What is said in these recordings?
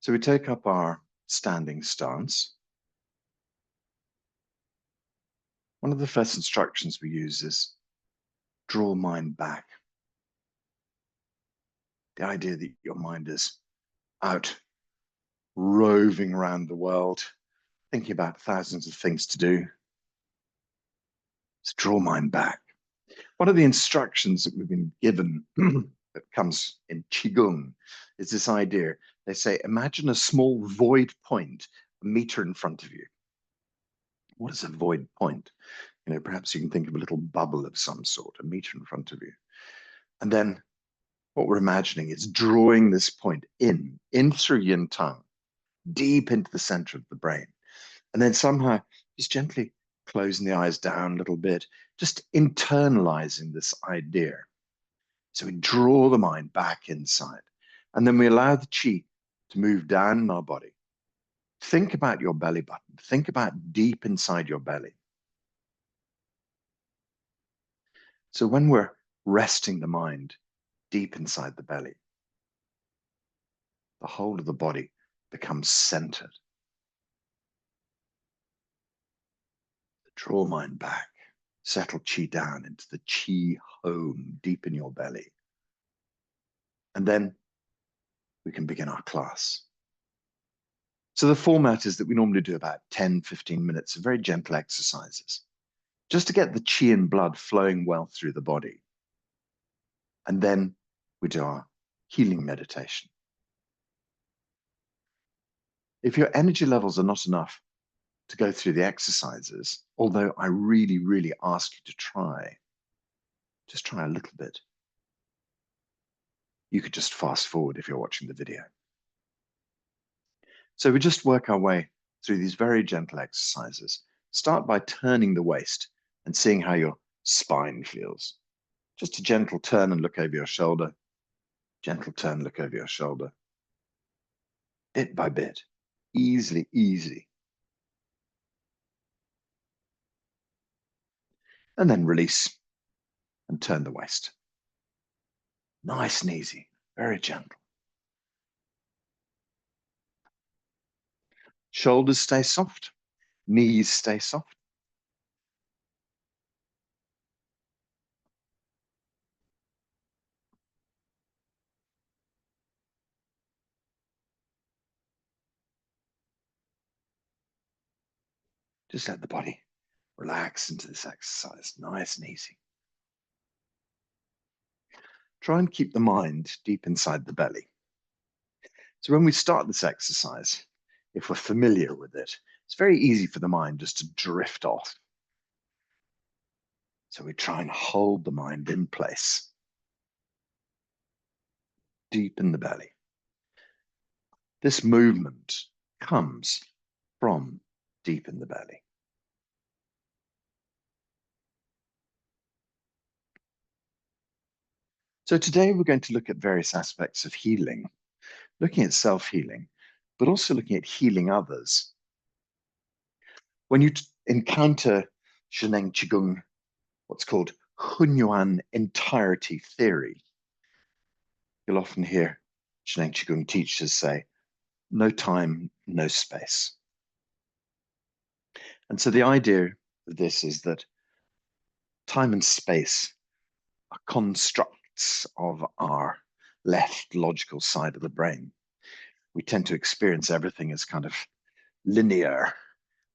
So we take up our standing stance. One of the first instructions we use is draw mind back. The idea that your mind is out roving around the world, thinking about thousands of things to do. So draw mind back. One of the instructions that we've been given that comes in Qigong is this idea. They say, imagine a small void point, a meter in front of you. What is a void point? Perhaps you can think of a little bubble of some sort, a meter in front of you. And then what we're imagining is drawing this point in through yin tongue, deep into the center of the brain. And then somehow just gently closing the eyes down a little bit, just internalizing this idea. So we draw the mind back inside, and then we allow the qi to move down in our body. Think about your belly button. Think about deep inside your belly. So when we're resting the mind deep inside the belly, the whole of the body becomes centered. Draw mind back, settle qi down into the qi home deep in your belly. And then we can begin our class. So the format is that we normally do about 10, 15 minutes of very gentle exercises, just to get the qi and blood flowing well through the body. And then we do our healing meditation. If your energy levels are not enough to go through the exercises, although I really, really ask you to try, just try a little bit. You could just fast forward if you're watching the video. So we just work our way through these very gentle exercises. Start by turning the waist and seeing how your spine feels. Just a gentle turn and look over your shoulder. Gentle turn, look over your shoulder. Bit by bit, easily, easy. And then release and turn the waist. Nice and easy, very gentle. Shoulders stay soft, knees stay soft. Just let the body relax into this exercise, nice and easy. Try and keep the mind deep inside the belly. So when we start this exercise, if we're familiar with it, it's very easy for the mind just to drift off. So we try and hold the mind in place, deep in the belly. This movement comes from deep in the belly. So today we're going to look at various aspects of healing, looking at self-healing, but also looking at healing others. When you encounter Sheneng Qigong, what's called Hunyuan entirety theory, you'll often hear Sheneng Qigong teachers say, no time, no space. And so the idea of this is that time and space are constructs of our left logical side of the brain. We tend to experience everything as kind of linear,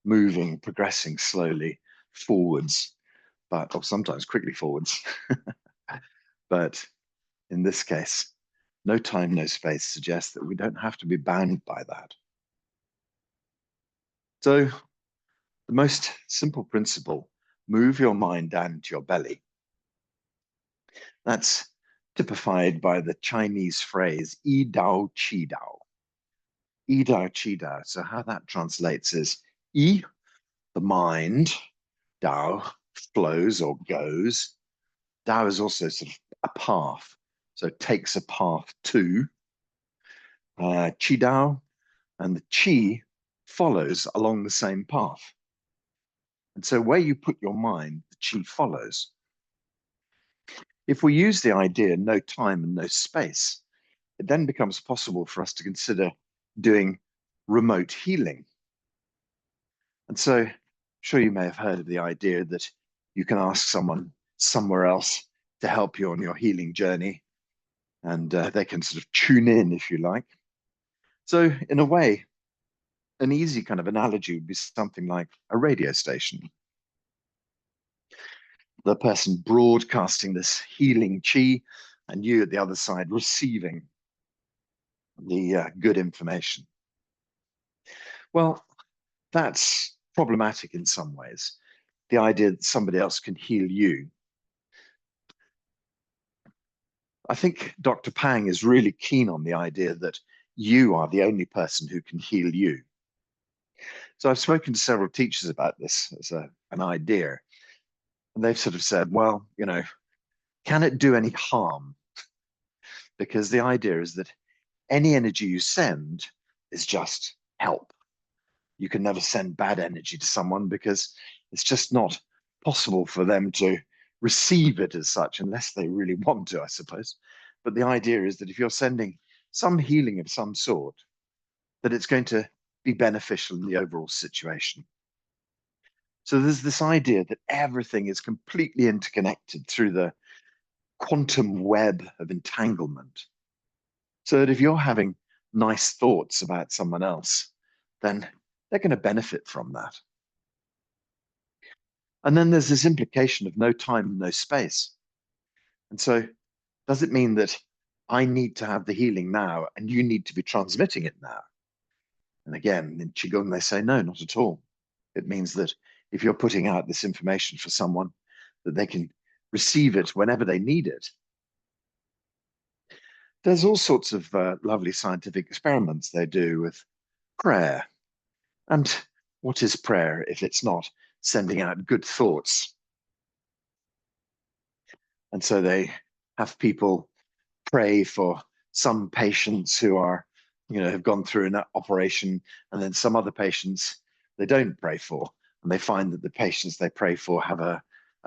moving, progressing slowly forwards, or sometimes quickly forwards. But in this case, no time, no space suggests that we don't have to be bound by that. So the most simple principle, move your mind down into your belly. That's typified by the Chinese phrase, 一刀 qi-dao. 一刀 qi-dao. So how that translates is, 一, the mind, 道, flows or goes. Dao is also sort of a path. So it takes a path to. Qi-dao, and the qi follows along the same path. And so where you put your mind, the qi follows. If we use the idea no time and no space, it then becomes possible for us to consider doing remote healing. And so I'm sure you may have heard of the idea that you can ask someone somewhere else to help you on your healing journey, and they can sort of tune in, if you like. So in a way, an easy kind of analogy would be something like a radio station. The person broadcasting this healing chi, and you at the other side receiving the good information. Well, that's problematic in some ways. The idea that somebody else can heal you. I think Dr. Pang is really keen on the idea that you are the only person who can heal you. So I've spoken to several teachers about this as an idea, and they've sort of said, well, you know, can it do any harm? Because the idea is that any energy you send is just help. You can never send bad energy to someone because it's just not possible for them to receive it as such unless they really want to, I suppose. But the idea is that if you're sending some healing of some sort, that it's going to be beneficial in the overall situation. So there's this idea that everything is completely interconnected through the quantum web of entanglement. So that if you're having nice thoughts about someone else, then they're going to benefit from that. And then there's this implication of no time, no space. And so does it mean that I need to have the healing now and you need to be transmitting it now? And again, in Qigong, they say, no, not at all. It means that if you're putting out this information for someone, that they can receive it whenever they need it. There's all sorts of lovely scientific experiments they do with prayer. And what is prayer if it's not sending out good thoughts? And so they have people pray for some patients who are, you know, have gone through an operation, and then some other patients they don't pray for. And they find that the patients they pray for have a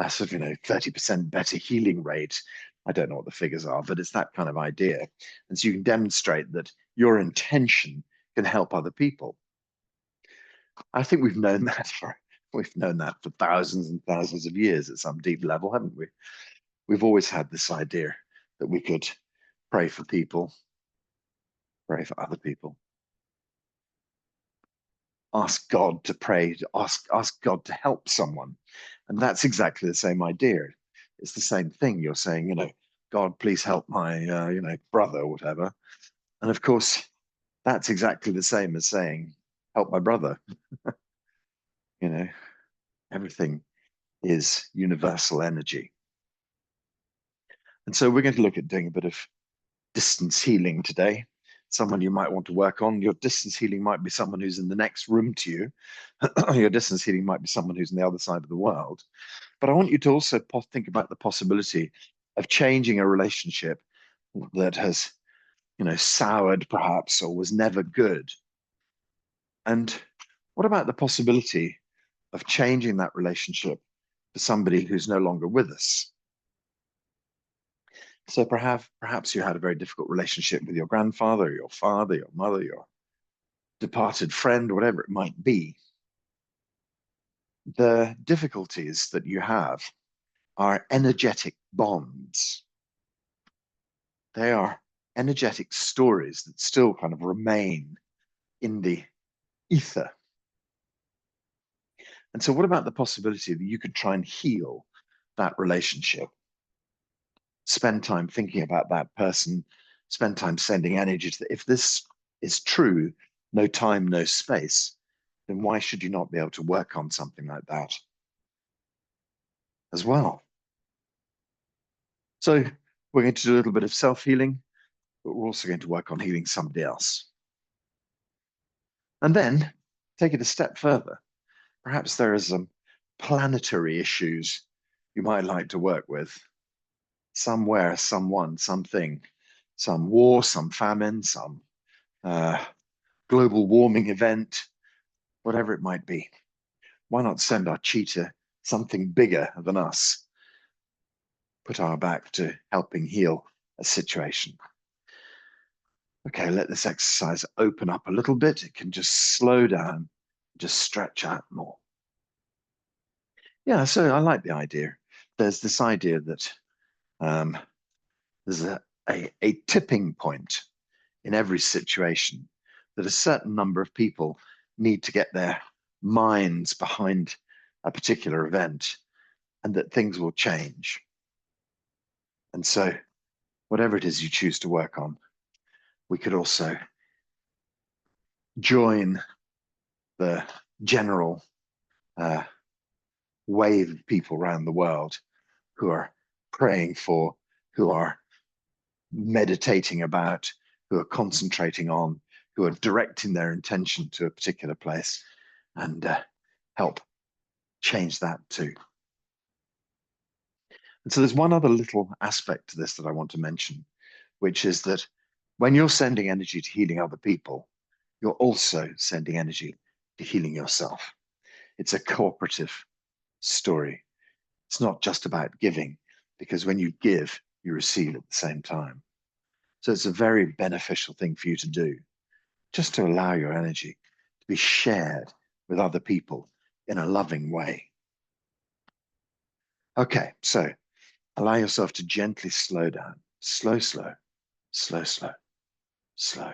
sort of, 30% better healing rate. I don't know what the figures are, but it's that kind of idea. And so you can demonstrate that your intention can help other people. I think we've known that for thousands and thousands of years at some deep level, haven't we? We've always had this idea that we could pray for people, pray for other people. Ask God to pray, ask God to help someone. And that's exactly the same idea. It's the same thing. You're saying, God, please help my, brother or whatever. And of course, that's exactly the same as saying, help my brother. Everything is universal energy. And so we're going to look at doing a bit of distance healing today. Someone you might want to work on. Your distance healing might be someone who's in the next room to you. Your distance healing might be someone who's on the other side of the world. But I want you to also think about the possibility of changing a relationship that has, soured perhaps or was never good. And what about the possibility of changing that relationship to somebody who's no longer with us? So perhaps you had a very difficult relationship with your grandfather, your father, your mother, your departed friend, whatever it might be. The difficulties that you have are energetic bonds. They are energetic stories that still kind of remain in the ether. And so what about the possibility that you could try and heal that relationship? Spend time thinking about that person, spend time sending energy to if this is true, no time, no space, then why should you not be able to work on something like that as well? So we're going to do a little bit of self-healing, but we're also going to work on healing somebody else. And then take it a step further. Perhaps there are some planetary issues you might like to work with. Somewhere, someone, something, some war, some famine, some global warming event, whatever it might be. Why not send our chi to something bigger than us? Put our back to helping heal a situation. Okay, let this exercise open up a little bit. It can just slow down, just stretch out more. Yeah, so I like the idea. There's this idea that there's a tipping point in every situation, that a certain number of people need to get their minds behind a particular event and that things will change. And so whatever it is you choose to work on, we could also join the general wave of people around the world who are praying for, who are meditating about, who are concentrating on, who are directing their intention to a particular place, and help change that too. And so there's one other little aspect to this that I want to mention, which is that when you're sending energy to healing other people, you're also sending energy to healing yourself. It's a cooperative story. It's not just about giving, because when you give, you receive at the same time. So it's a very beneficial thing for you to do, just to allow your energy to be shared with other people in a loving way. Okay, so allow yourself to gently slow down. Slow, slow, slow, slow, slow.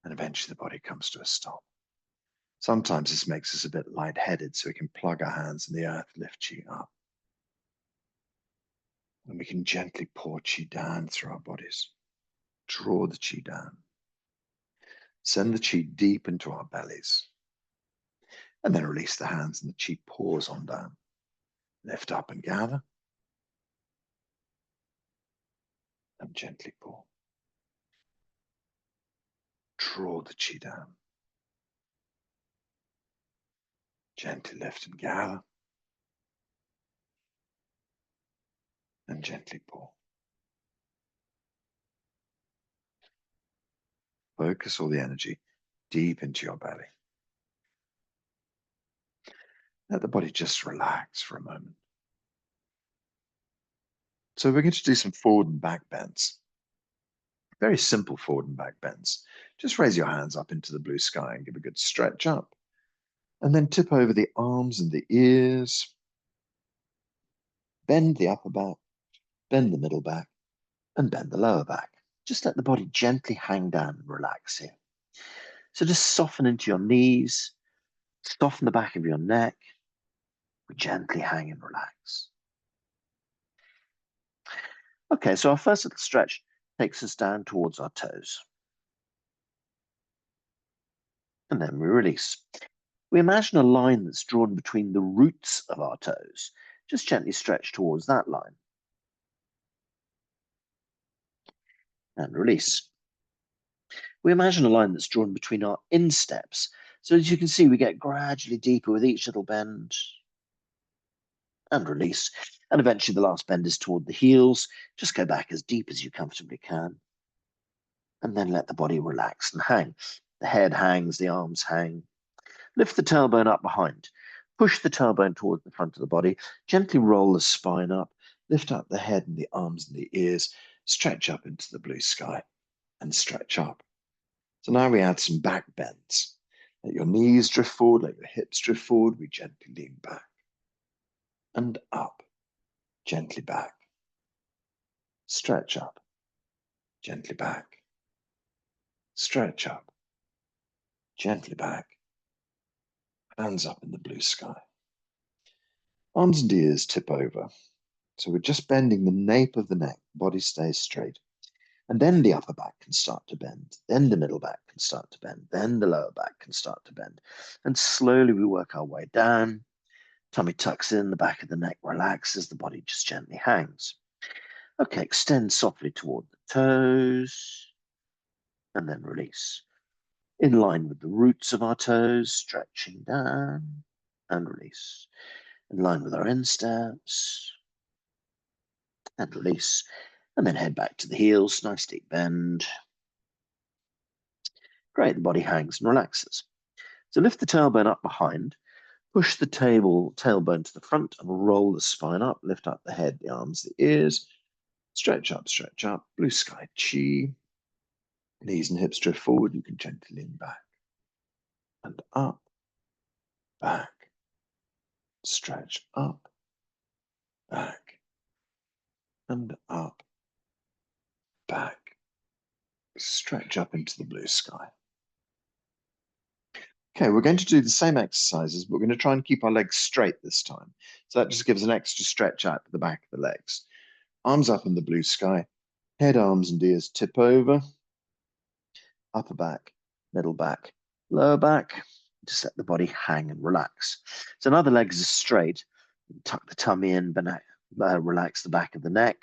And eventually the body comes to a stop. Sometimes this makes us a bit lightheaded, so we can plug our hands in the earth, lift chi up. And we can gently pour chi down through our bodies. Draw the chi down. Send the chi deep into our bellies. And then release the hands and the chi pours on down. Lift up and gather. And gently pour. Draw the chi down. Gently lift and gather. And gently pour. Focus all the energy deep into your belly. Let the body just relax for a moment. So we're going to do some forward and back bends. Very simple forward and back bends. Just raise your hands up into the blue sky and give a good stretch up. And then tip over the arms and the ears. Bend the upper back, bend the middle back, and bend the lower back. Just let the body gently hang down and relax here. So just soften into your knees, soften the back of your neck. We gently hang and relax. Okay, so our first little stretch takes us down towards our toes. And then we release. We imagine a line that's drawn between the roots of our toes. Just gently stretch towards that line. And release. We imagine a line that's drawn between our insteps. So as you can see, we get gradually deeper with each little bend. And release. And eventually the last bend is toward the heels. Just go back as deep as you comfortably can. And then let the body relax and hang. The head hangs, the arms hang. Lift the tailbone up behind. Push the tailbone towards the front of the body. Gently roll the spine up. Lift up the head and the arms and the ears. Stretch up into the blue sky and stretch up. So now we add some back bends. Let your knees drift forward, let your hips drift forward. We gently lean back and up. Gently back. Stretch up. Gently back. Stretch up. Gently back. Hands up in the blue sky. Arms and ears tip over. So we're just bending the nape of the neck. Body stays straight. And then the upper back can start to bend. Then the middle back can start to bend. Then the lower back can start to bend. And slowly we work our way down. Tummy tucks in, the back of the neck relaxes, the body just gently hangs. Okay, extend softly toward the toes. And then release. In line with the roots of our toes, stretching down and release. In line with our insteps and release. And then head back to the heels, nice deep bend. Great, the body hangs and relaxes. So lift the tailbone up behind, push the tailbone to the front and roll the spine up, lift up the head, the arms, the ears, stretch up, blue sky chi. Knees and hips drift forward. You can gently lean back and up, back, stretch up, back, and up, back. Stretch up into the blue sky. Okay, we're going to do the same exercises, but we're going to try and keep our legs straight this time. So that just gives an extra stretch out to the back of the legs. Arms up in the blue sky, head, arms, and ears tip over, upper back, middle back, lower back. Just let the body hang and relax. So now the legs are straight. Tuck the tummy in, but relax the back of the neck.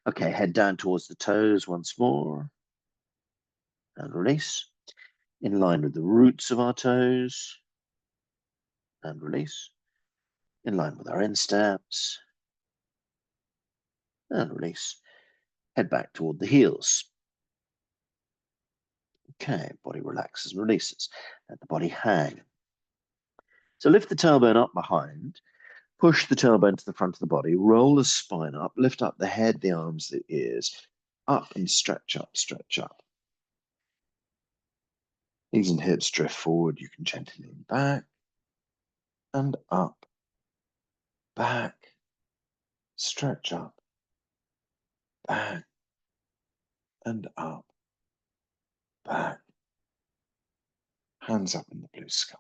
Okay, head down towards the toes once more. And release. In line with the roots of our toes. And release. In line with our insteps. And release. Head back toward the heels. Okay, body relaxes and releases. Let the body hang. So lift the tailbone up behind. Push the tailbone to the front of the body. Roll the spine up. Lift up the head, the arms, the ears. Up and stretch up, stretch up. Knees and hips drift forward. You can gently lean back and up, back, stretch up, back and up, back. Hands up in the blue sky.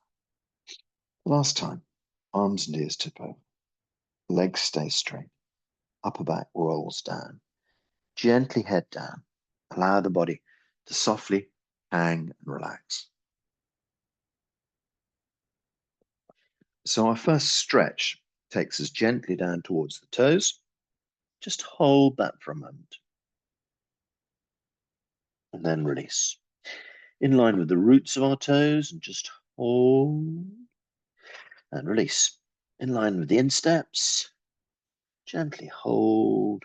Last time, arms and ears tip over. Legs stay straight. Upper back rolls down. Gently head down. Allow the body to softly hang and relax. So our first stretch takes us gently down towards the toes. Just hold that for a moment. And then release. In line with the roots of our toes, and just hold and release. In line with the insteps, gently hold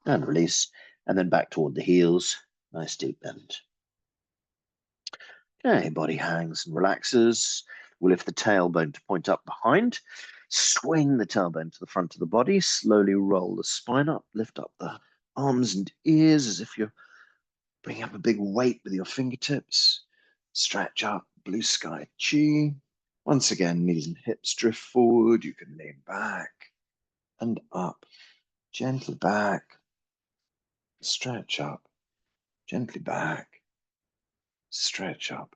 and release, and then back toward the heels. Nice deep bend. Okay, body hangs and relaxes. We'll lift the tailbone to point up behind. Swing the tailbone to the front of the body. Slowly roll the spine up. Lift up the arms and ears as if you're bringing up a big weight with your fingertips. Stretch up, blue sky chi. Once again, knees and hips drift forward. You can lean back and up. Gently back. Stretch up. Gently back. Stretch up.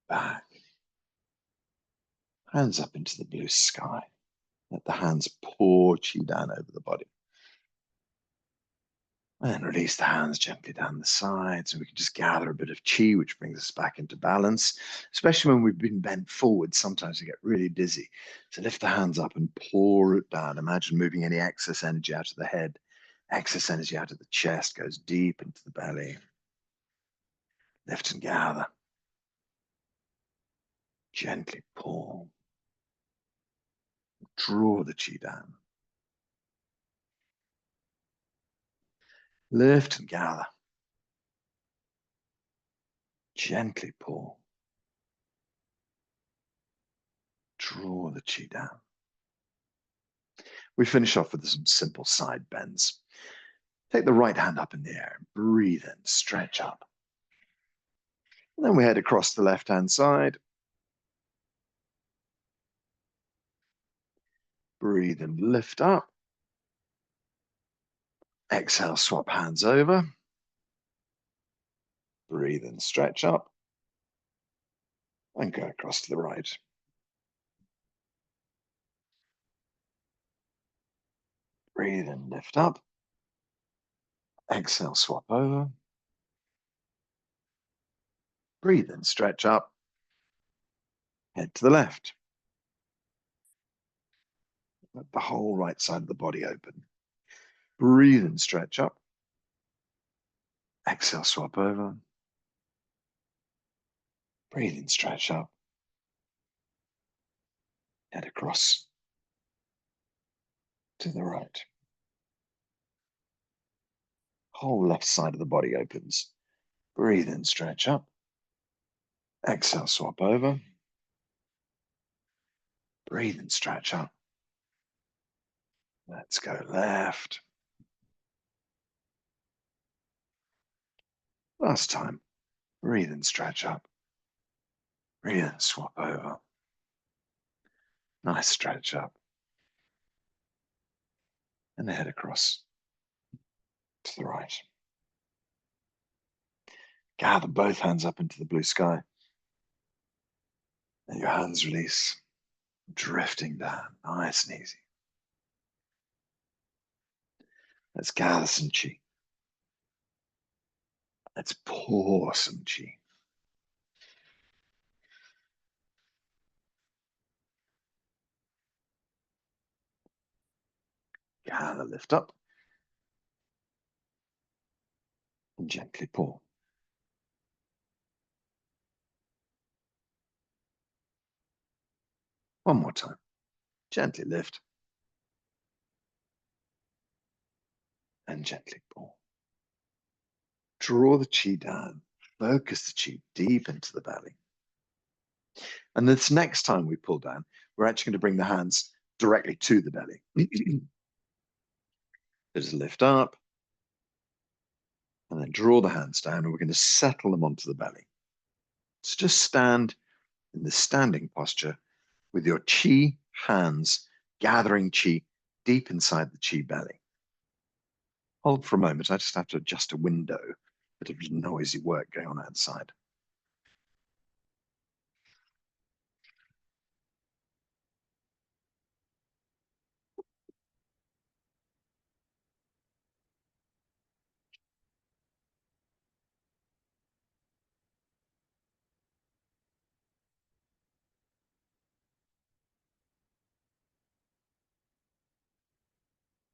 Back. Hands up into the blue sky. Let the hands pour chi down over the body. And release the hands gently down the sides. And we can just gather a bit of chi, which brings us back into balance. Especially when we've been bent forward, sometimes we get really dizzy. So lift the hands up and pour it down. Imagine moving any excess energy out of the head. Excess energy out of the chest goes deep into the belly. Lift and gather. Gently pour. Draw the chi down. Lift and gather. Gently pour. Draw the chi down. We finish off with some simple side bends. Take the right hand up in the air. Breathe in. Stretch up. And then we head across the left-hand side. Breathe and lift up. Exhale, swap hands over. Breathe and stretch up. And go across to the right. Breathe and lift up. Exhale, swap over. Breathe and stretch up. Head to the left. Let the whole right side of the body open. Breathe and stretch up. Exhale, swap over. Breathe and stretch up. Head across to the right. Whole left side of the body opens. Breathe and stretch up. Exhale, swap over. Breathe and stretch up. Let's go left. Last time. Breathe and stretch up. Breathe and swap over. Nice stretch up. And head across to the right. Gather both hands up into the blue sky. And your hands release, drifting down, nice and easy. Let's gather some chi. Let's pour some chi. Gather, lift up. And gently pour. One more time. Gently lift. And gently pour. Draw the chi down. Focus the chi deep into the belly. And this next time we pull down, we're actually going to bring the hands directly to the belly. Just lift up. And then draw the hands down, and we're going to settle them onto the belly. So just stand in the standing posture with your chi hands gathering chi deep inside the chi belly. Hold for a moment. I just have to adjust a window. Bit of noisy work going on outside.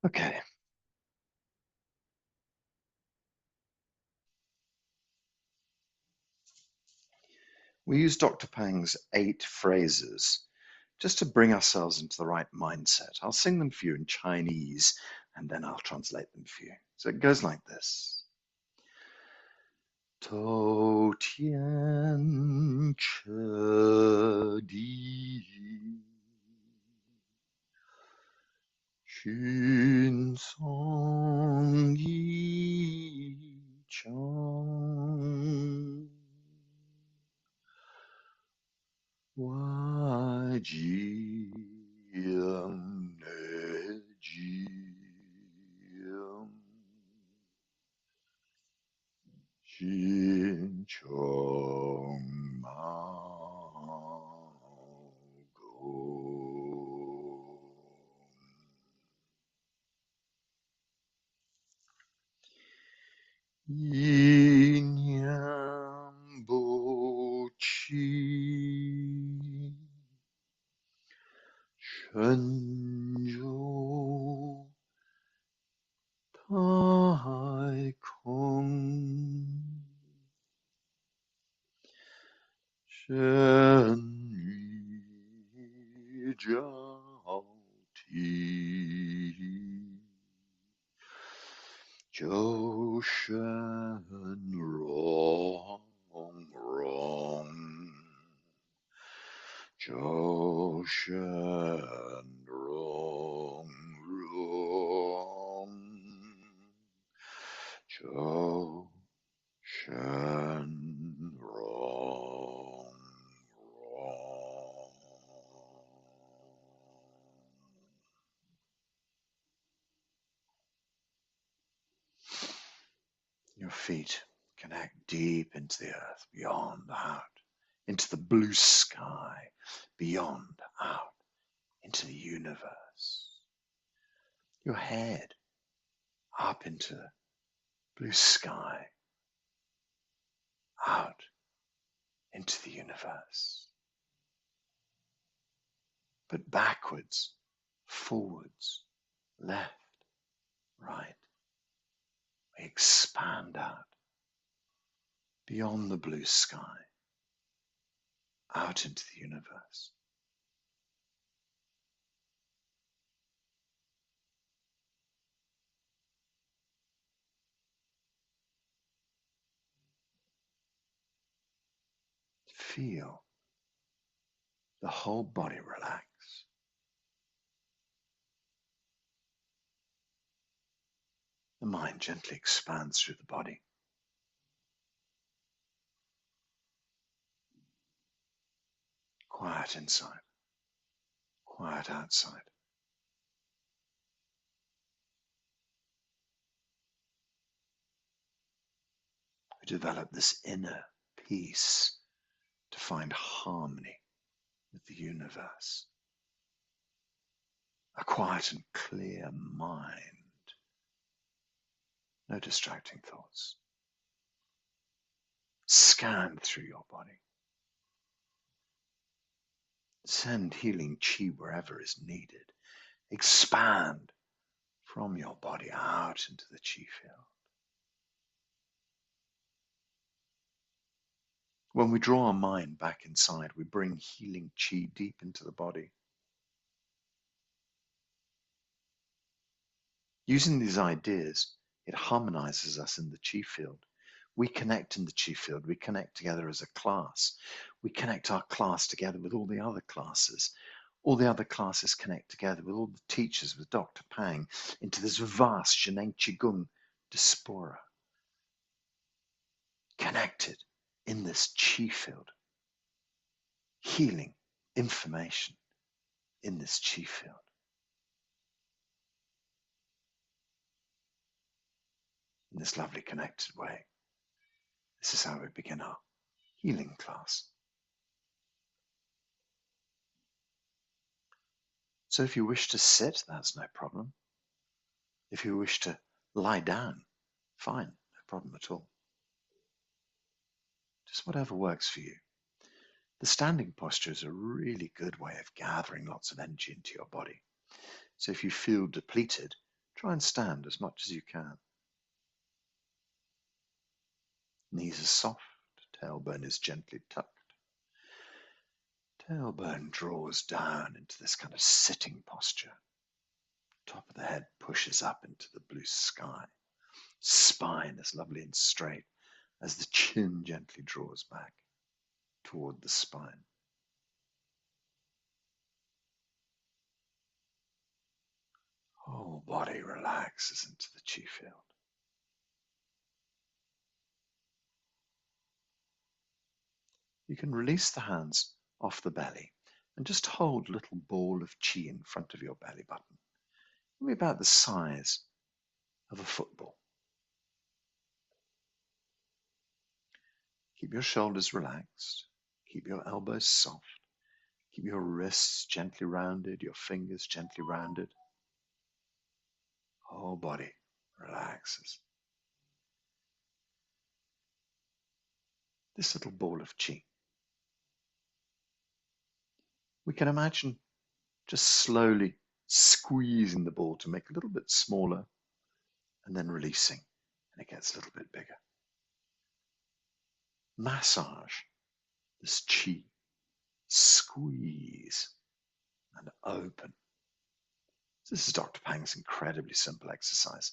Okay. We use Dr. Pang's 8 phrases just to bring ourselves into the right mindset. I'll sing them for you in Chinese, and then I'll translate them for you. So it goes like this. 头天彻地，寻踪一场，外景内景。心中毛孔，一念不起，神州太空。神与交替，周身融融，周身融融，周身融融。Your feet connect deep into the earth, beyond, out, into the blue sky, beyond, out, into the universe. Your head up into the blue sky, out, into the universe. But backwards, forwards, left, right. We expand out, beyond the blue sky, out into the universe. Feel the whole body relax. The mind gently expands through the body. quiet inside, quiet outside. We develop this inner peace to find harmony with the universe. A quiet and clear mind. No distracting thoughts. Scan through your body. Send healing chi wherever is needed. Expand from your body out into the chi field. When we draw our mind back inside, we bring healing chi deep into the body. Using these ideas, it harmonizes us in the chi field. We connect in the chi field. We connect together as a class. We connect our class together with all the other classes. All the other classes connect together with all the teachers, with Dr. Pang, into this vast 𝐸𝐞𝐥𝐿 diaspora. Connected in this chi field. Healing information in this chi field. In this lovely connected way. This is how we begin our healing class. So if you wish to sit, that's no problem. If you wish to lie down, fine, no problem at all. Just whatever works for you. The standing posture is a really good way of gathering lots of energy into your body. So if you feel depleted, try and stand as much as you can. Knees are soft, tailbone is gently tucked. Tailbone draws down into this kind of sitting posture. Top of the head pushes up into the blue sky. Spine is lovely and straight as the chin gently draws back toward the spine. Whole body relaxes into the chi field. You can release the hands off the belly and just hold a little ball of chi in front of your belly button. Maybe about the size of a football. Keep your shoulders relaxed. Keep your elbows soft. Keep your wrists gently rounded, your fingers gently rounded. Whole body relaxes. This little ball of chi. We can imagine just slowly squeezing the ball to make it a little bit smaller and then releasing, and it gets a little bit bigger. Massage this chi. Squeeze and open. This is Dr. Pang's incredibly simple exercise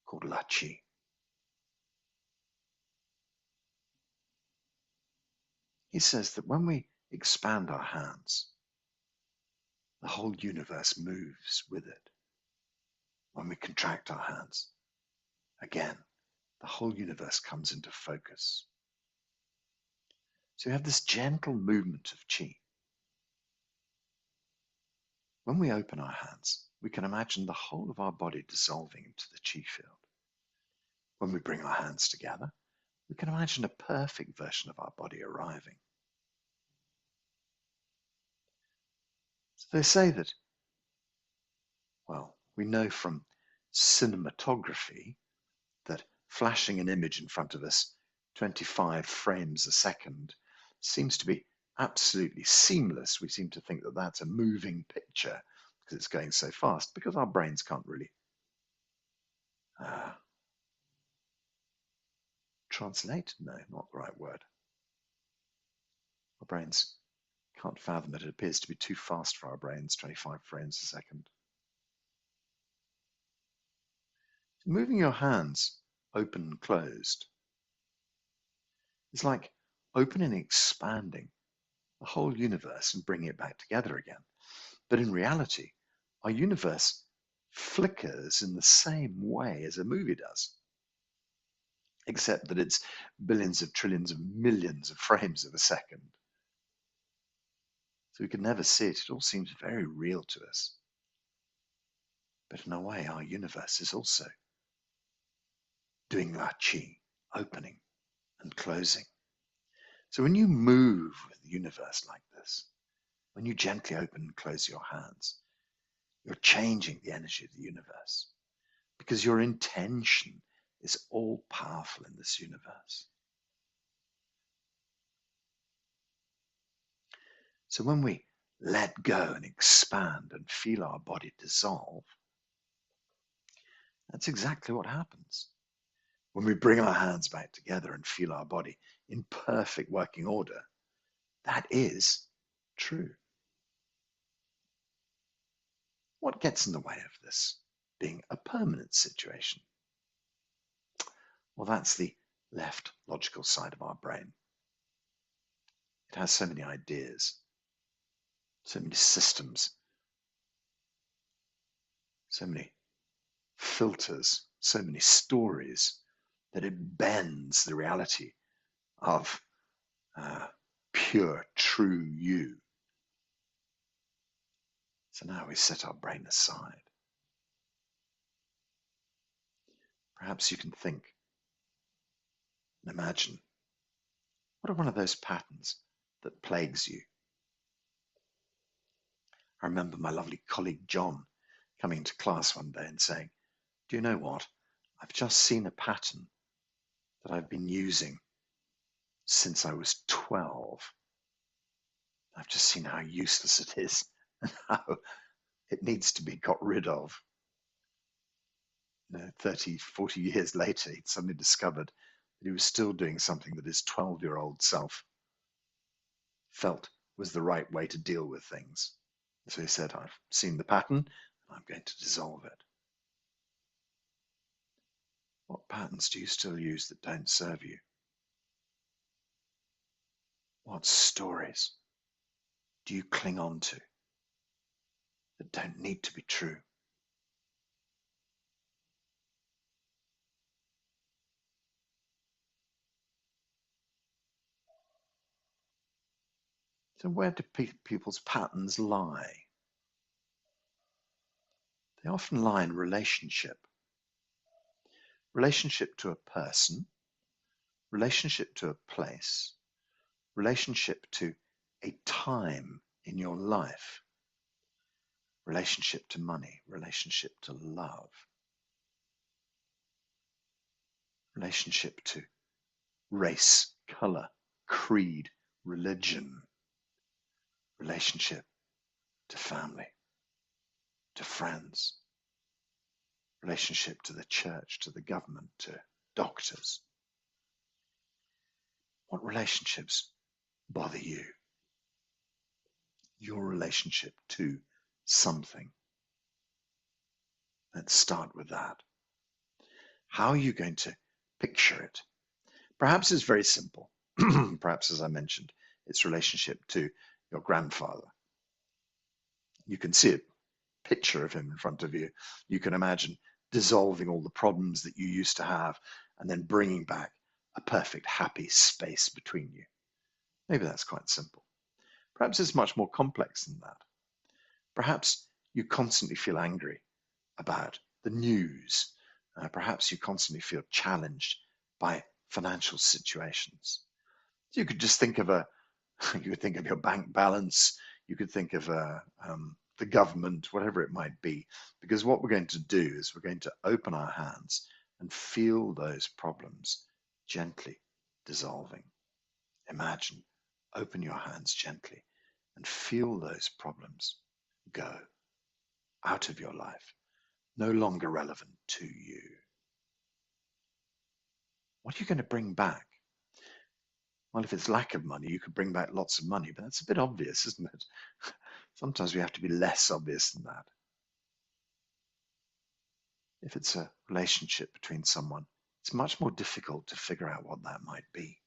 called La Chi. He says that when we expand our hands, the whole universe moves with it. When we contract our hands, again, the whole universe comes into focus. So we have this gentle movement of chi. When we open our hands, we can imagine the whole of our body dissolving into the chi field. When we bring our hands together, we can imagine a perfect version of our body arriving. So they say that, well, we know from cinematography that flashing an image in front of us 25 frames a second seems to be absolutely seamless. We seem to think that that's a moving picture because it's going so fast, because our brains can't really translate? No, not the right word. Our brains can't fathom it. It appears to be too fast for our brains, 25 frames a second. Moving your hands open and closed is like opening and expanding the whole universe and bringing it back together again. But in reality, our universe flickers in the same way as a movie does, except that it's billions of trillions of millions of frames of a second. So we could never see it. It all seems very real to us. But in a way, our universe is also doing our chi, opening and closing. So when you move with the universe like this, when you gently open and close your hands, you're changing the energy of the universe because your intention is all powerful in this universe. So when we let go and expand and feel our body dissolve, that's exactly what happens. When we bring our hands back together and feel our body in perfect working order, that is true. What gets in the way of this being a permanent situation? Well, that's the left logical side of our brain. It has so many ideas, so many systems, so many filters, so many stories that it bends the reality of pure, true you. So now we set our brain aside. Perhaps you can think and imagine, what are one of those patterns that plagues you? I remember my lovely colleague John coming to class one day and saying, do you know what? I've just seen a pattern that I've been using since I was 12. I've just seen how useless it is and how it needs to be got rid of. 30, 40 years later, he'd suddenly discovered that he was still doing something that his 12-year-old self felt was the right way to deal with things. So he said, I've seen the pattern, and I'm going to dissolve it. What patterns do you still use that don't serve you? What stories do you cling on to that don't need to be true? So where do people's patterns lie? They often lie in relationship. Relationship to a person, relationship to a place, relationship to a time in your life, relationship to money, relationship to love, relationship to race, color, creed, religion, relationship to family, to friends, relationship to the church, to the government, to doctors. What relationships bother you? Your relationship to something. Let's start with that. How are you going to picture it? Perhaps it's very simple. Perhaps, as I mentioned, its relationship to your grandfather. You can see a picture of him in front of you. You can imagine dissolving all the problems that you used to have and then bringing back a perfect, happy space between you. Maybe that's quite simple. Perhaps it's much more complex than that. Perhaps you constantly feel angry about the news. Perhaps you constantly feel challenged by financial situations. You could just think of you could think of your bank balance. You could think of the government, whatever it might be. Because what we're going to do is we're going to open our hands and feel those problems gently dissolving. Imagine, open your hands gently and feel those problems go out of your life, no longer relevant to you. What are you going to bring back? Well, if it's lack of money, you could bring back lots of money, but that's a bit obvious, isn't it? Sometimes we have to be less obvious than that. If it's a relationship between someone, it's much more difficult to figure out what that might be.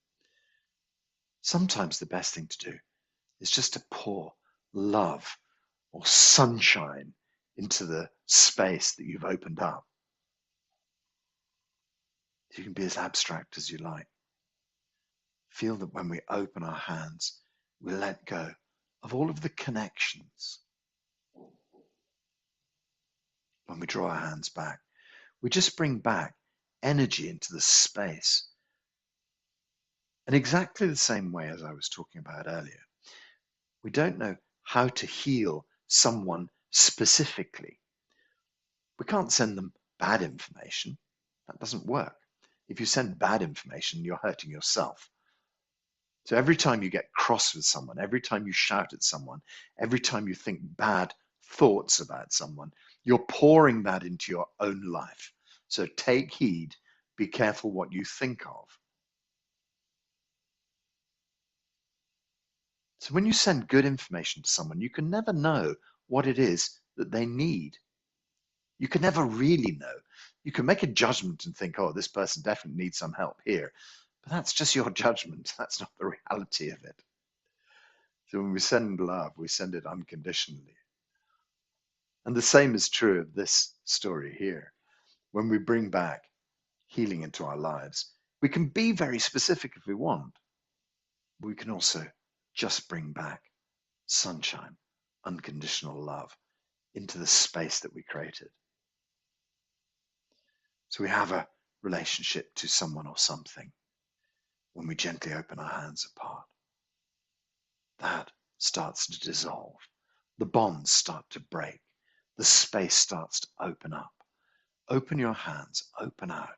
Sometimes the best thing to do is just to pour love or sunshine into the space that you've opened up. You can be as abstract as you like. Feel that when we open our hands, we let go of all of the connections. When we draw our hands back, we just bring back energy into the space. In exactly the same way as I was talking about earlier, we don't know how to heal someone specifically. We can't send them bad information. That doesn't work. If you send bad information, you're hurting yourself. So every time you get cross with someone, every time you shout at someone, every time you think bad thoughts about someone, you're pouring that into your own life. So take heed, be careful what you think of. So when you send good information to someone, you can never know what it is that they need. You can never really know. You can make a judgment and think, oh, this person definitely needs some help here. But that's just your judgment. That's not the reality of it. So when we send love, we send it unconditionally. And the same is true of this story here. When we bring back healing into our lives, we can be very specific if we want. We can also just bring back sunshine, unconditional love into the space that we created. So we have a relationship to someone or something. When we gently open our hands apart, that starts to dissolve. The bonds start to break. The space starts to open up. Open your hands, open out,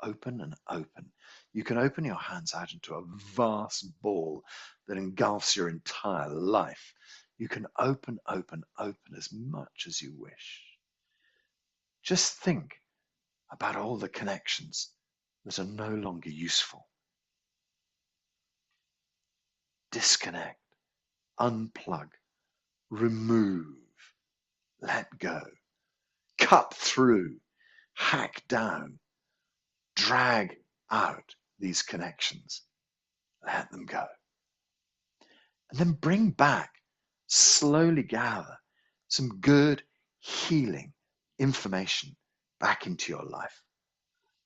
open and open. You can open your hands out into a vast ball that engulfs your entire life. You can open, open, open as much as you wish. Just think about all the connections that are no longer useful. Disconnect, unplug, remove, let go, cut through, hack down, drag out these connections, let them go. And then bring back, slowly gather some good healing information back into your life.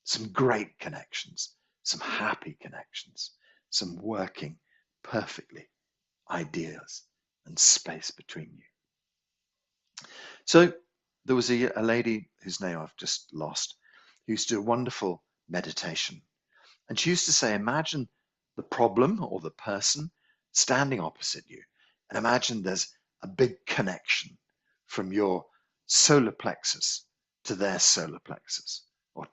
Some great connections, some happy connections, some working perfectly ideas and space between you. So there was a lady whose name I've just lost, who used to do a wonderful meditation. And she used to say, imagine the problem or the person standing opposite you, and imagine there's a big connection from your solar plexus to their solar plexus, or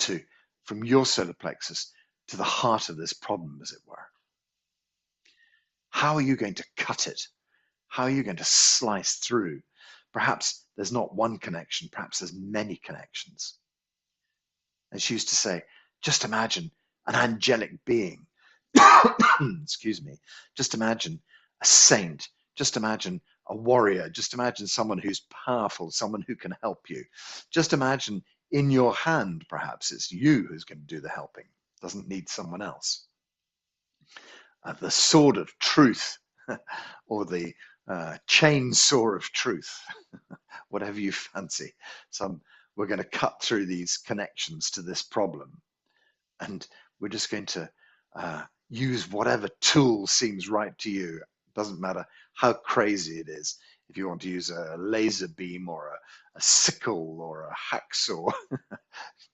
from your solar plexus to the heart of this problem, as it were. How are you going to cut it? How are you going to slice through? Perhaps there's not one connection, perhaps there's many connections. And she used to say, just imagine an angelic being. Excuse me. Just imagine a saint. Just imagine a warrior. Just imagine someone who's powerful, someone who can help you. Just imagine in your hand, perhaps it's you who's going to do the helping. Doesn't need someone else. The sword of truth or the chainsaw of truth, whatever you fancy. We're going to cut through these connections to this problem, and we're just going to use whatever tool seems right to you. Doesn't matter how crazy it is. If you want to use a laser beam or a sickle or a hacksaw,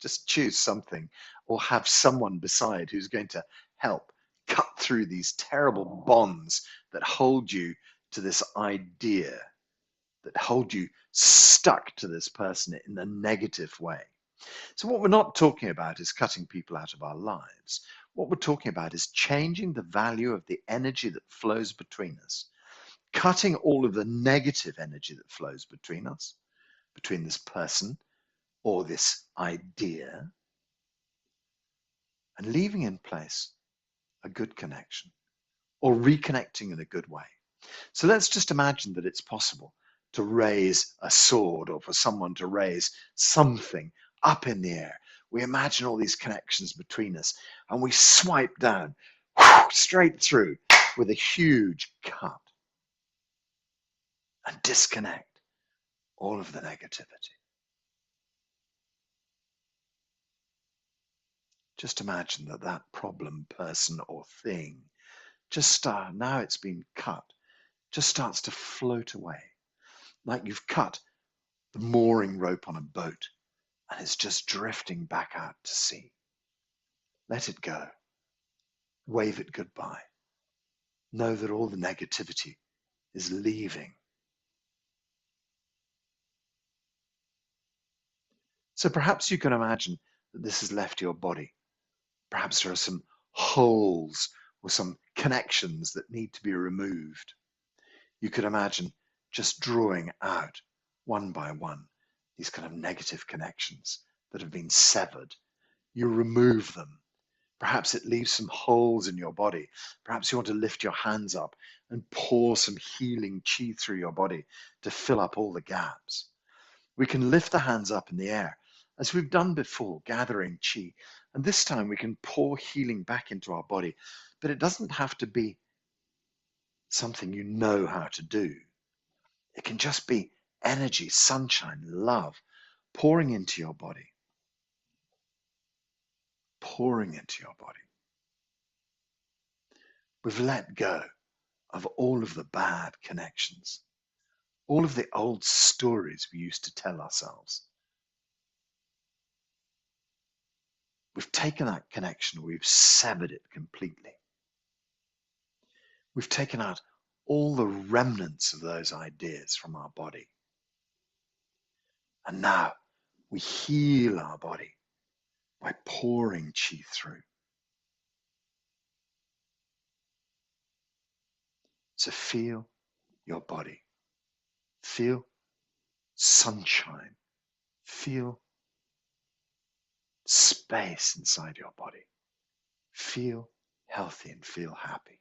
just choose something, or have someone beside who's going to help cut through these terrible bonds that hold you to this idea, that hold you stuck to this person in a negative way. So what we're not talking about is cutting people out of our lives. What we're talking about is changing the value of the energy that flows between us, cutting all of the negative energy that flows between us, between this person or this idea, and leaving in place a good connection, or reconnecting in a good way. So let's just imagine that it's possible to raise a sword, or for someone to raise something up in the air. We imagine all these connections between us, and we swipe down straight through with a huge cut and disconnect all of the negativity. Just imagine that problem, person, or thing, now it's been cut just starts to float away, like you've cut the mooring rope on a boat and it's just drifting back out to sea. Let it go. Wave it goodbye. Know that all the negativity is leaving. So perhaps you can imagine that this has left your body. Perhaps there are some holes or some connections that need to be removed. You could imagine just drawing out one by one these kind of negative connections that have been severed. You remove them. Perhaps it leaves some holes in your body. Perhaps you want to lift your hands up and pour some healing chi through your body to fill up all the gaps. We can lift the hands up in the air as we've done before, gathering chi. And this time we can pour healing back into our body. But it doesn't have to be something you know how to do. It can just be energy, sunshine, love, pouring into your body. Pouring into your body. We've let go of all of the bad connections, all of the old stories we used to tell ourselves. We've taken that connection, we've severed it completely. We've taken out all the remnants of those ideas from our body. And now we heal our body by pouring chi through. So feel your body. Feel sunshine. Feel space inside your body. Feel healthy and feel happy.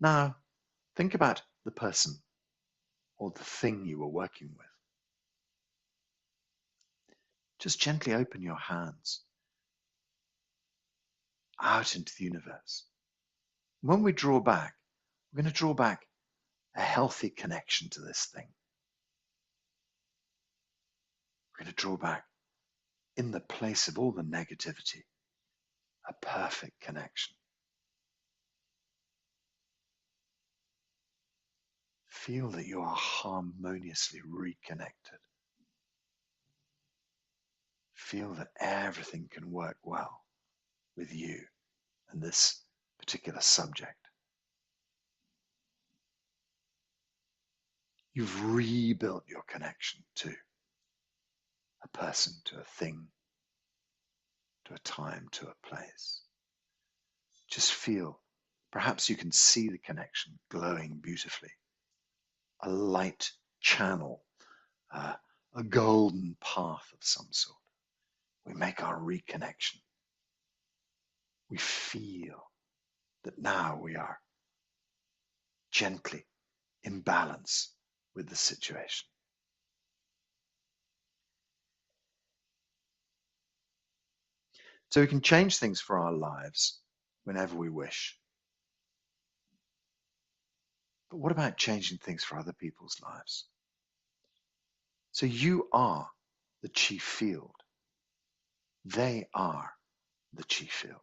Now, think about the person or the thing you were working with. Just gently open your hands out into the universe. When we draw back, we're going to draw back a healthy connection to this thing. We're going to draw back, in the place of all the negativity, a perfect connection. Feel that you are harmoniously reconnected. Feel that everything can work well with you and this particular subject. You've rebuilt your connection to a person, to a thing, to a time, to a place. Just feel, perhaps you can see the connection glowing beautifully. A light channel, a golden path of some sort. We make our reconnection. We feel that now we are gently in balance with the situation. So we can change things for our lives whenever we wish. But what about changing things for other people's lives? So you are the chi field. They are the chi field.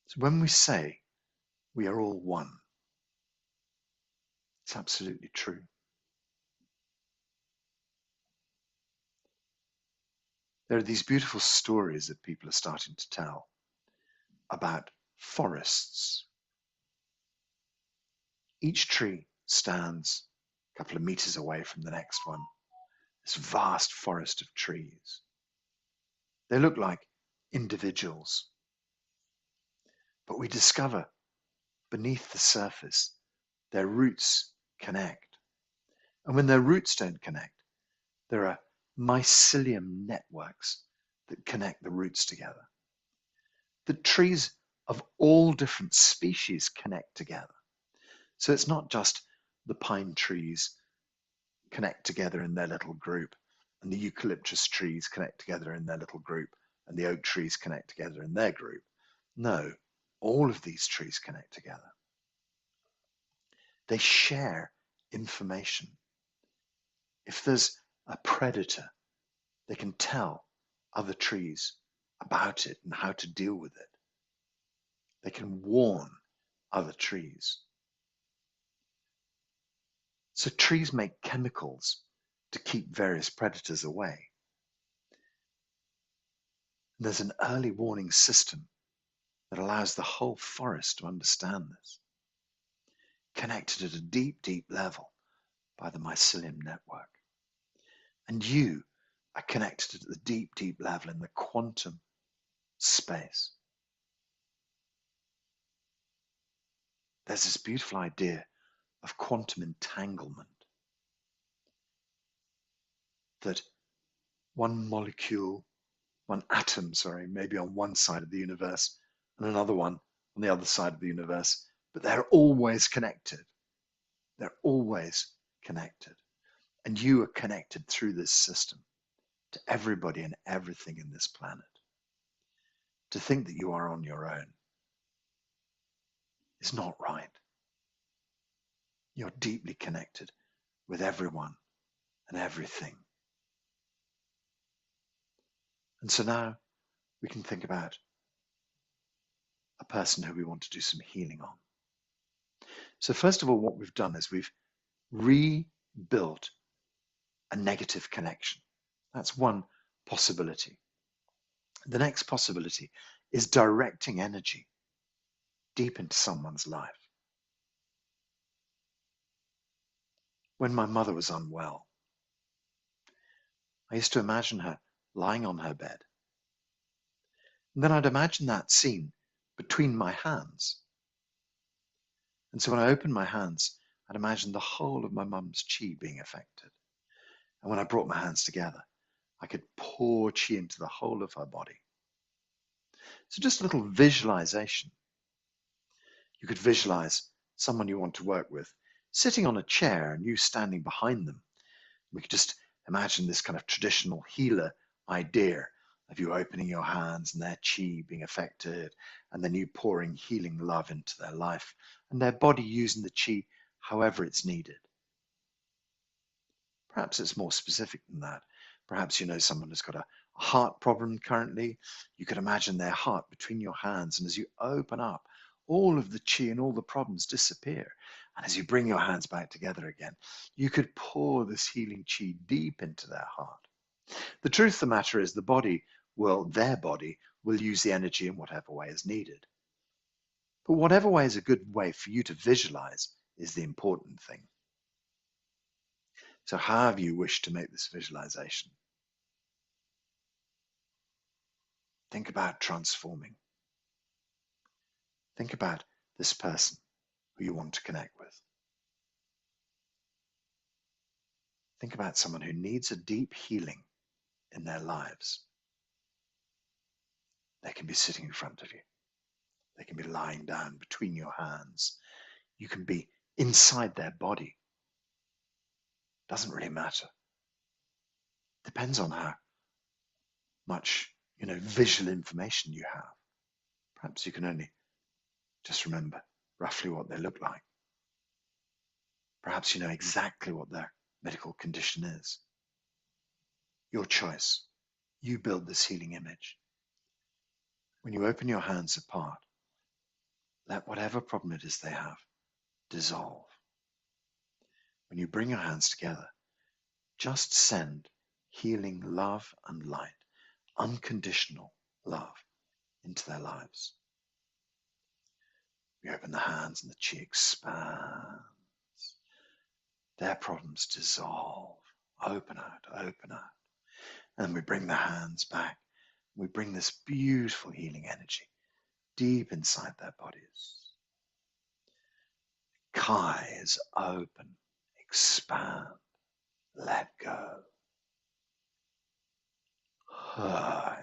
So when we say we are all one, it's absolutely true. There are these beautiful stories that people are starting to tell about forests. Each tree stands a couple of meters away from the next one. This vast forest of trees. They look like individuals. But we discover beneath the surface, their roots connect. And when their roots don't connect, there are mycelium networks that connect the roots together. The trees of all different species connect together. So it's not just the pine trees connect together in their little group, and the eucalyptus trees connect together in their little group, and the oak trees connect together in their group. No, all of these trees connect together. They share information. If there's a predator, they can tell other trees about it and how to deal with it. They can warn other trees. So trees make chemicals to keep various predators away. And there's an early warning system that allows the whole forest to understand this, connected at a deep, deep level by the mycelium network. And you are connected at the deep, deep level in the quantum space. There's this beautiful idea of quantum entanglement, that one molecule, one atom, maybe on one side of the universe and another one on the other side of the universe, but they're always connected. They're always connected. And you are connected through this system to everybody and everything in this planet. To think that you are on your own is not right. You're deeply connected with everyone and everything. And so now we can think about a person who we want to do some healing on. So first of all, what we've done is we've rebuilt a negative connection. That's one possibility. The next possibility is directing energy deep into someone's life. When my mother was unwell, I used to imagine her lying on her bed. And then I'd imagine that scene between my hands. And so when I opened my hands, I'd imagine the whole of my mum's chi being affected. And when I brought my hands together, I could pour chi into the whole of her body. So just a little visualization. You could visualize someone you want to work with sitting on a chair and you standing behind them. We could just imagine this kind of traditional healer idea of you opening your hands and their chi being affected, and then you pouring healing love into their life and their body using the chi however it's needed. Perhaps it's more specific than that. Perhaps you know someone who's got a heart problem currently. You could imagine their heart between your hands, and as you open up, all of the chi and all the problems disappear. And as you bring your hands back together again, you could pour this healing chi deep into their heart. The truth of the matter is their body will use the energy in whatever way is needed. But whatever way is a good way for you to visualize is the important thing. So however you wish to make this visualization, think about transforming. Think about this person who you want to connect with. Think about someone who needs a deep healing in their lives. They can be sitting in front of you. They can be lying down between your hands. You can be inside their body. Doesn't really matter. Depends on how much, visual information you have. Perhaps you can only just remember roughly what they look like. Perhaps you know exactly what their medical condition is. Your choice. You build this healing image. When you open your hands apart, let whatever problem it is they have dissolve. When you bring your hands together, just send healing love and light, unconditional love, into their lives. We open the hands and the chi expands. Their problems dissolve, open out. And then we bring the hands back. We bring this beautiful healing energy deep inside their bodies. Kai is open, expand, let go. He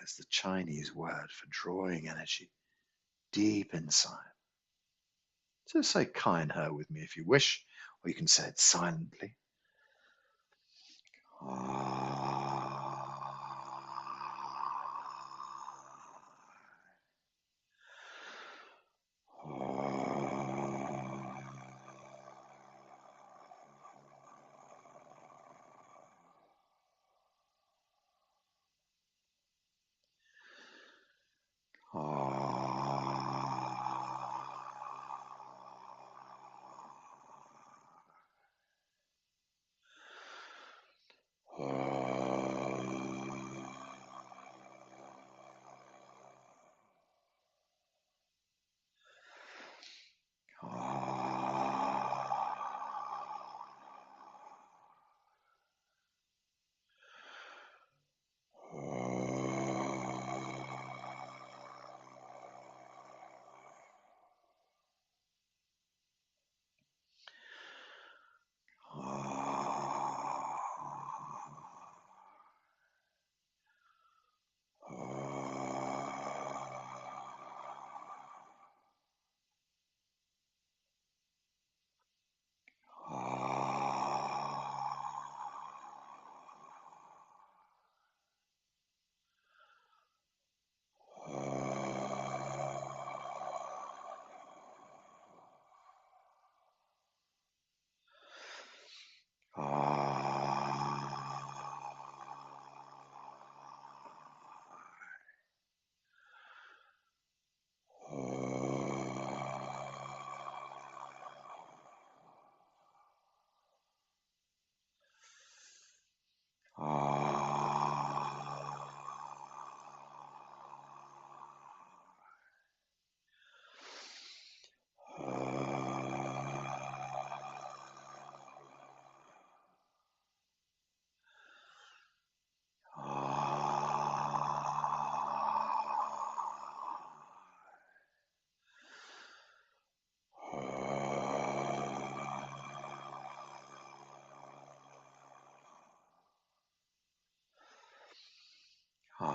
is the Chinese word for drawing energy deep inside. So say Kai and He with me if you wish, or you can say it silently. Couple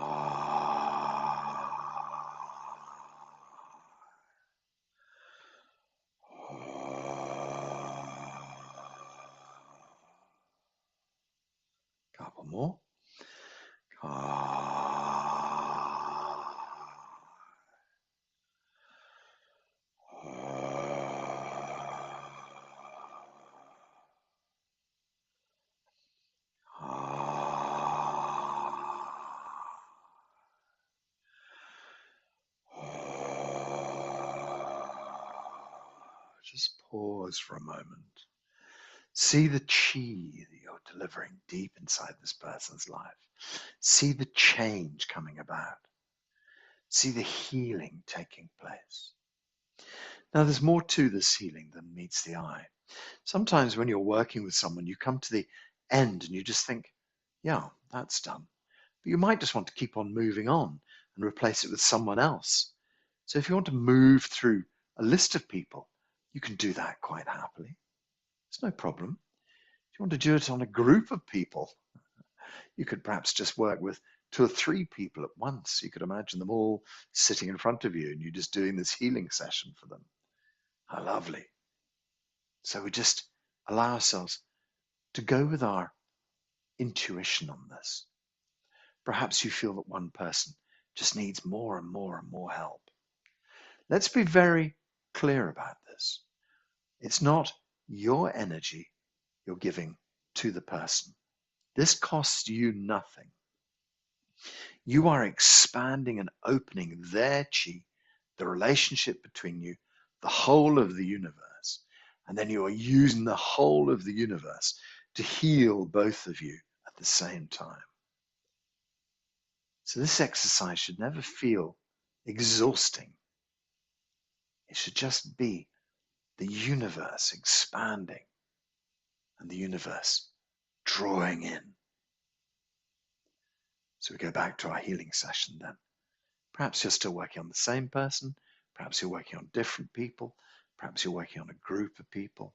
more. Just pause for a moment. See the chi that you're delivering deep inside this person's life. See the change coming about. See the healing taking place. Now, there's more to this healing than meets the eye. Sometimes when you're working with someone, you come to the end and you just think, yeah, that's done. But you might just want to keep on moving on and replace it with someone else. So if you want to move through a list of people, you can do that quite happily. It's no problem. If you want to do it on a group of people, you could perhaps just work with 2 or 3 people at once. You could imagine them all sitting in front of you and you're just doing this healing session for them. How lovely. So we just allow ourselves to go with our intuition on this. Perhaps you feel that one person just needs more and more and more help. Let's be very clear about this. It's not your energy you're giving to the person. This costs you nothing. You are expanding and opening their chi, the relationship between you, the whole of the universe. And then you are using the whole of the universe to heal both of you at the same time. So this exercise should never feel exhausting. It should just be the universe expanding and the universe drawing in. So we go back to our healing session then. Perhaps you're still working on the same person. Perhaps you're working on different people. Perhaps you're working on a group of people.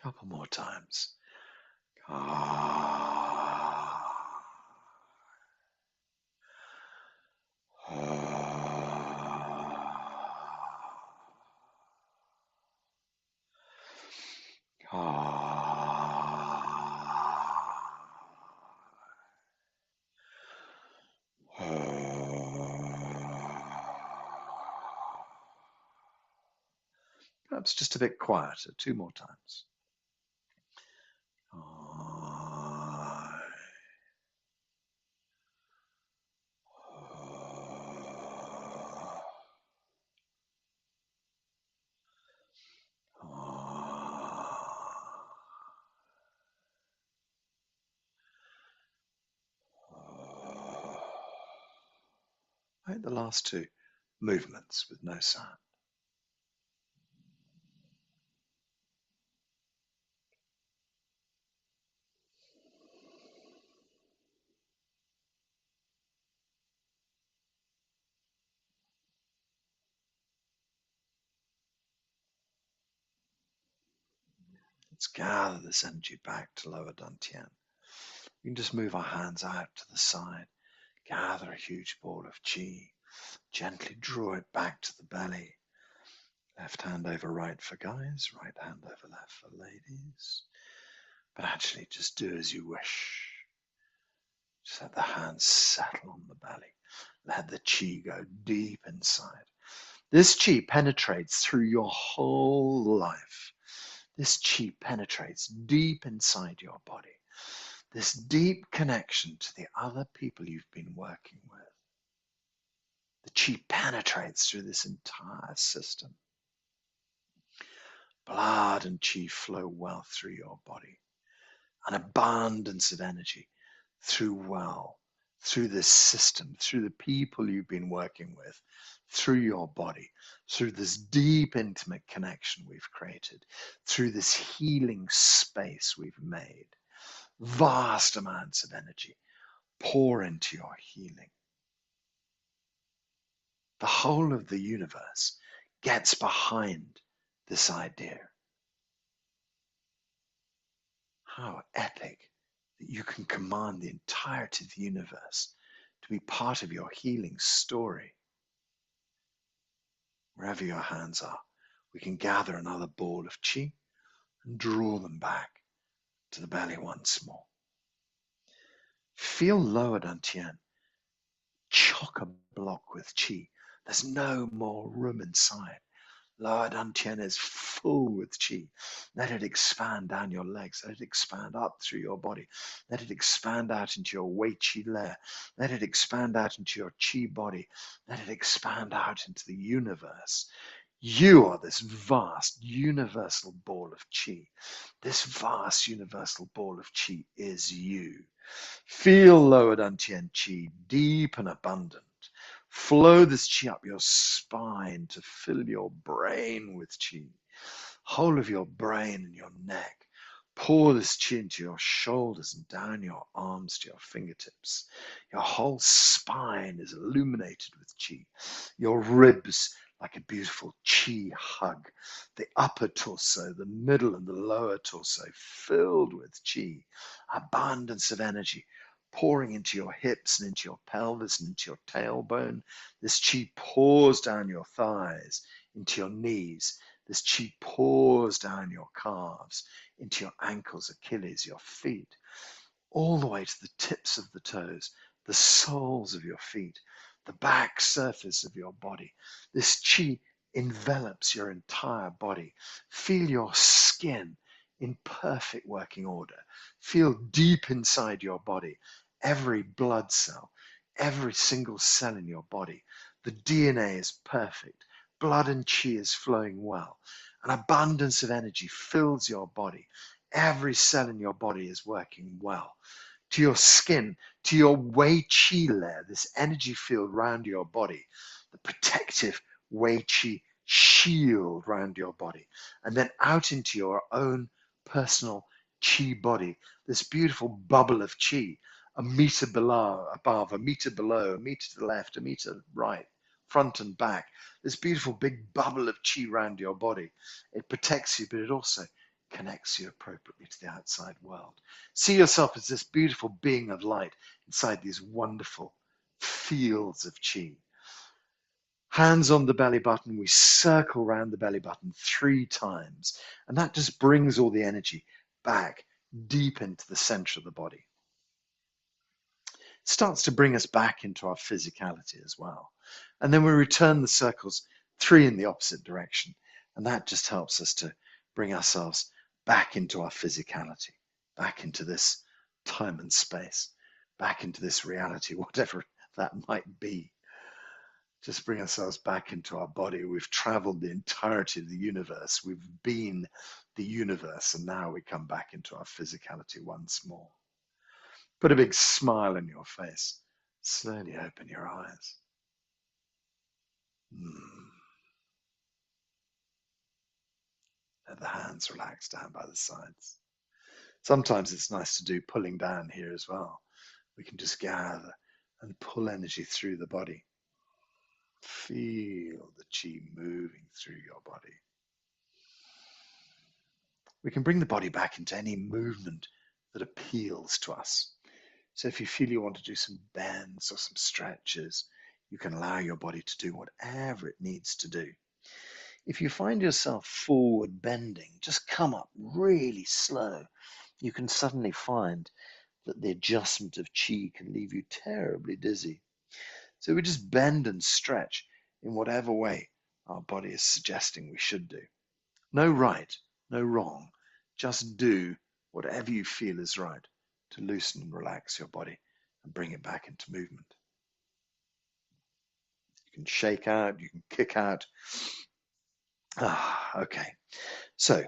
Couple more times. Ah. Perhaps just a bit quieter, 2 more times. Right, the last 2 movements with no sound. Let's gather this energy back to lower dantian. We can just move our hands out to the side, gather a huge ball of chi, gently draw it back to the belly. Left hand over right for guys, right hand over left for ladies. But actually just do as you wish. Just let the hands settle on the belly. Let the chi go deep inside. This chi penetrates through your whole life. This chi penetrates deep inside your body. This deep connection to the other people you've been working with. The chi penetrates through this entire system. Blood and chi flow well through your body. An abundance of energy through this system, through the people you've been working with, through your body, through this deep, intimate connection we've created, through this healing space we've made. Vast amounts of energy pour into your healing. The whole of the universe gets behind this idea. How epic that you can command the entirety of the universe to be part of your healing story. Wherever your hands are, we can gather another ball of chi and draw them back to the belly once more. Feel lower dantian chock-a-block with chi. There's no more room inside. Lower dantian is full with chi. Let it expand down your legs. Let it expand up through your body. Let it expand out into your 𝐬𝐞𝐥𝐿 layer. Let it expand out into your chi body. Let it expand out into the universe. You are this vast universal ball of chi. This vast universal ball of chi is you. Feel lower dantian chi, deep and abundant. Flow this chi up your spine to fill your brain with chi. Whole of your brain and your neck. Pour this chi into your shoulders and down your arms to your fingertips. Your whole spine is illuminated with chi. Your ribs like a beautiful chi hug. The upper torso, the middle and the lower torso filled with chi. Abundance of energy pouring into your hips and into your pelvis and into your tailbone. This chi pours down your thighs, into your knees. This chi pours down your calves, into your ankles, Achilles, your feet, all the way to the tips of the toes, the soles of your feet, the back surface of your body. This chi envelops your entire body. Feel your skin in perfect working order. Feel deep inside your body. Every blood cell, every single cell in your body. The DNA is perfect. Blood and chi is flowing well. An abundance of energy fills your body. Every cell in your body is working well. To your skin, to your 𝐬𝐞𝐥𝐿 layer, this energy field around your body, the protective 𝐬𝐞𝐥𝐿 shield around your body, and then out into your own personal chi body, this beautiful bubble of chi, a meter below, above, a meter below, a meter to the left, a meter right, front and back, this beautiful big bubble of chi around your body. It protects you, but it also connects you appropriately to the outside world. See yourself as this beautiful being of light inside these wonderful fields of chi. Hands on the belly button, we circle around the belly button 3 times, and that just brings all the energy back deep into the center of the body. It starts to bring us back into our physicality as well. And then we return the circles 3 in the opposite direction, and that just helps us to bring ourselves back into our physicality, back into this time and space, back into this reality, whatever that might be. Just bring ourselves back into our body. We've traveled the entirety of the universe. We've been the universe, and now we come back into our physicality once more. Put a big smile on your face. Slowly open your eyes. Let the hands relax down by the sides. Sometimes it's nice to do pulling down here as well. We can just gather and pull energy through the body. Feel the chi moving through your body. We can bring the body back into any movement that appeals to us. So if you feel you want to do some bends or some stretches, you can allow your body to do whatever it needs to do. If you find yourself forward bending, just come up really slow. You can suddenly find that the adjustment of chi can leave you terribly dizzy. So we just bend and stretch in whatever way our body is suggesting we should do. No right, no wrong. Just do whatever you feel is right to loosen and relax your body and bring it back into movement. You can shake out, you can kick out. Okay. So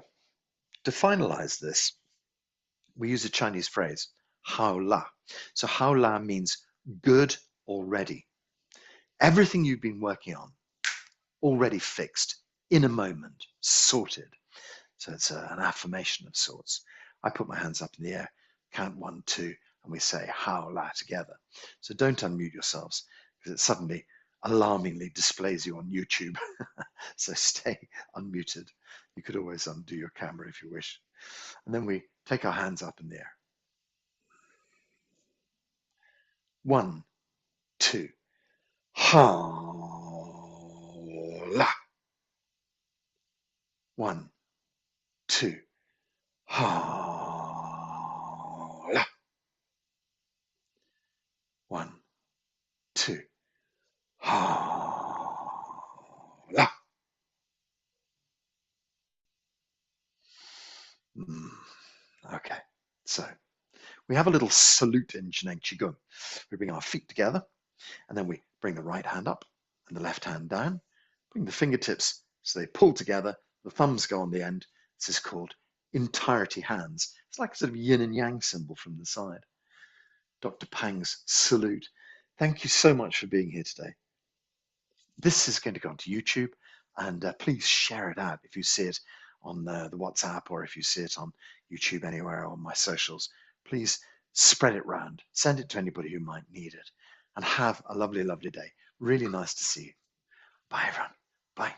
to finalize this, we use a Chinese phrase, hao la. So hao la means good already. Everything you've been working on, already fixed, in a moment, sorted. So it's an affirmation of sorts. I put my hands up in the air, count 1, 2, and we say hao la together. So don't unmute yourselves, because it suddenly alarmingly displays you on YouTube. So stay unmuted. You could always undo your camera if you wish. And then we take our hands up in the air. 1, 2, hao la. 1, 2, hao la. 1, 2, hao la. Okay, so we have a little salute in 𝐸𝐴 Qigong. We bring our feet together, and then we bring the right hand up and the left hand down. Bring the fingertips so they pull together. The thumbs go on the end. This is called entirety hands. It's like a sort of yin and yang symbol from the side. Dr. Pang's salute. Thank you so much for being here today. This is going to go onto YouTube, and please share it out if you see it on the WhatsApp, or if you see it on YouTube anywhere on my socials. Please spread it round. Send it to anybody who might need it. And have a lovely, lovely day. Really nice to see you. Bye, everyone. Bye.